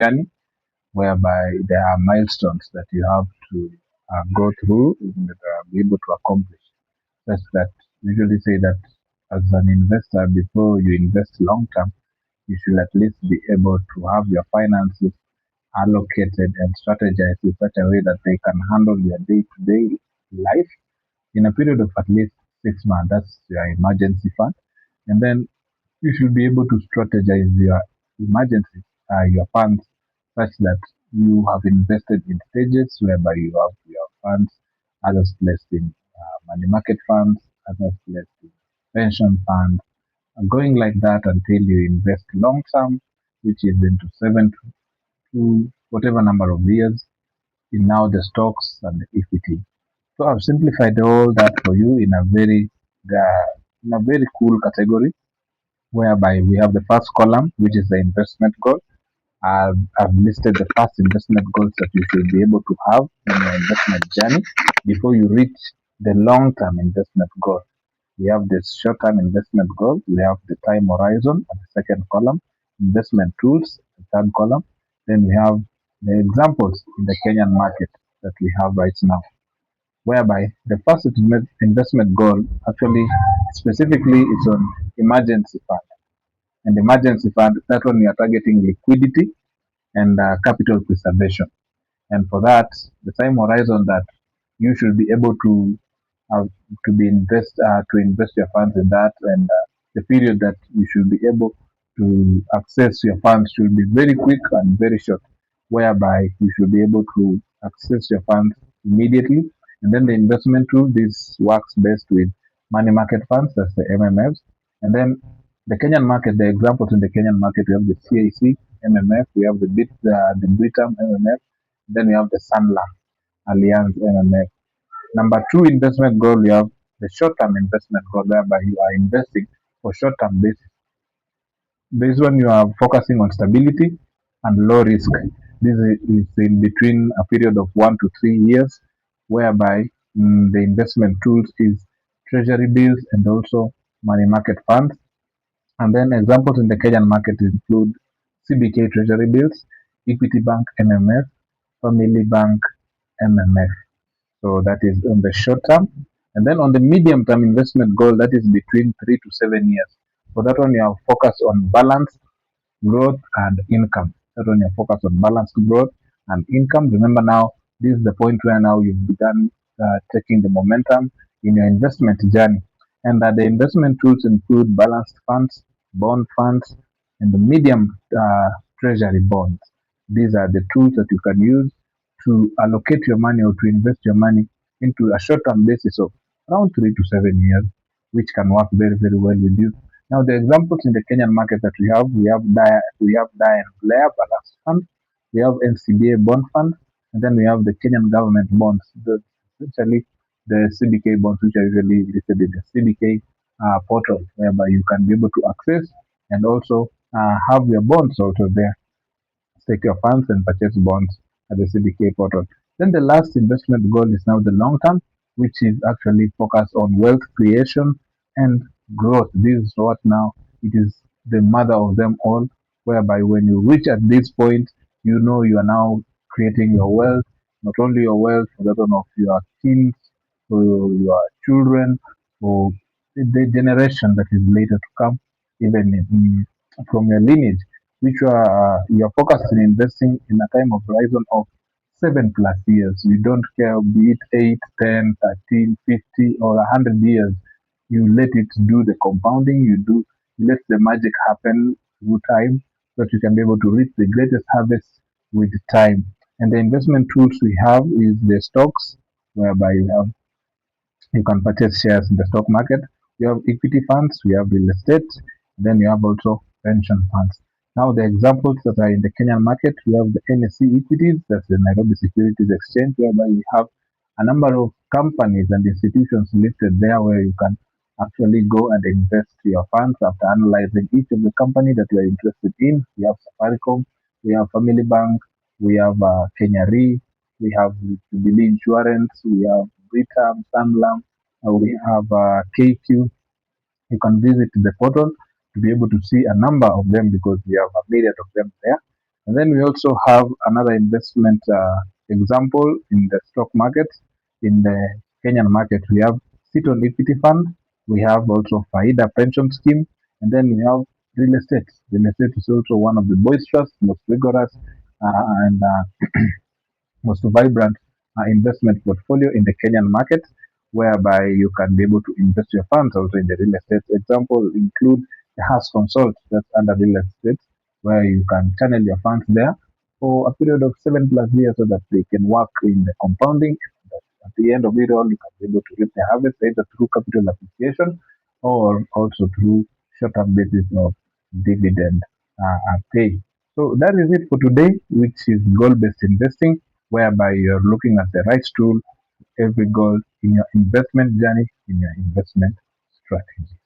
journey, whereby there are milestones that you have to go through and be able to accomplish. Such that usually say that as an investor, before you invest long term, you should at least be able to have your finances allocated and strategized in such a way that they can handle your day-to-day life in a period of at least 6 months. That's your emergency fund. And then you should be able to strategize your emergency, your funds, such that you have invested in stages whereby you have your funds, others placed in money market funds, others placed in pension funds, and going like that until you invest long term, which is into 7 to whatever number of years in now the stocks and the equity. So I've simplified all that for you in a very cool category, whereby we have the first column, which is the investment goal. I've listed the first investment goals that you should be able to have in your investment journey before you reach the long-term investment goal. We have the short-term investment goal. We have the time horizon at the second column, investment tools, the third column. Then we have the examples in the Kenyan market that we have right now, whereby the first investment goal actually specifically is on emergency fund. And emergency fund, that one we are targeting liquidity and capital preservation. And for that, the time horizon that you should be able uh, to invest your funds in that, and the period that you should be able to access your funds should be very quick and very short, whereby you should be able to access your funds immediately. And then the investment tool, this works best with money market funds, that's the MMFs. And then the Kenyan market, the examples in the Kenyan market, we have the CIC MMF, we have the Britam MMF, then we have the Sanlam Allianz MMF. Number two investment goal, we have the short-term investment goal, whereby you are investing for short-term basis. This one you are focusing on stability and low risk. This is in between a period of 1 to 3 years, whereby the investment tools is treasury bills and also money market funds. And then examples in the Kenyan market include CBK treasury bills, Equity Bank MMF, Family Bank MMF. So that is on the short term. And then on the medium term investment goal, that is between 3 to 7 years. For that one, you have focused on balanced growth and income. That one, you have focused on balanced growth and income. Remember now, this is the point where now you've begun taking the momentum in your investment journey. And that the investment tools include balanced funds, bond funds, and the medium treasury bonds. These are the tools that you can use to allocate your money or to invest your money into a short-term basis of around 3 to 7 years, which can work very, very well with you. Now, the examples in the Kenyan market that we have Dia and Blair Balance Fund, we have NCBA Bond Fund, and then we have the Kenyan government bonds, essentially the CBK bonds, which are usually listed in the CBK portal, whereby you can be able to access and also have your bonds also there, stake your funds and purchase bonds at the CBK portal. Then the last investment goal is now the long term, which is actually focused on wealth creation and growth. This is what now it is the mother of them all, whereby when you reach at this point, you know you are now creating your wealth, not only your wealth, but that one of your kids, or your children, or the generation that is later to come, even from your lineage, which you are focused in investing in a time of horizon of 7 plus years. You don't care, be it 8, 10, 13, 50, or 100 years. You let it do the compounding. You let the magic happen through time, so that you can be able to reap the greatest harvest with time. And the investment tools we have is the stocks, whereby you can purchase shares in the stock market. We have equity funds, we have real estate, then you have also pension funds. Now, the examples that are in the Kenyan market, we have the NSE equities, that's the Nairobi Securities Exchange, whereby we have a number of companies and institutions listed there where you can actually go and invest your funds after analyzing each of the company that you are interested in. We have Safaricom, we have Family Bank, we have Kenya Re, we have Jubilee Insurance, we have Britam, Sanlam, we have KQ. You can visit the portal to be able to see a number of them because we have a myriad of them there. And then we also have another investment example in the stock market. In the Kenyan market, we have Sit-on Equity Fund, we have also Faida Pension Scheme, and then we have real estate. Real estate is also one of the boisterous, most vigorous, and most vibrant investment portfolio in the Kenyan market, whereby you can be able to invest your funds also in the real estate. Example include the House Consult that's under real estate, where you can channel your funds there for a period of 7+ years so that they can work in the compounding. At the end of it all, you can be able to reap the harvest either through capital appreciation or also through short-term basis of dividend pay. So that is it for today, which is goal-based investing, whereby you're looking at the right tool, every goal in your investment journey, in your investment strategy.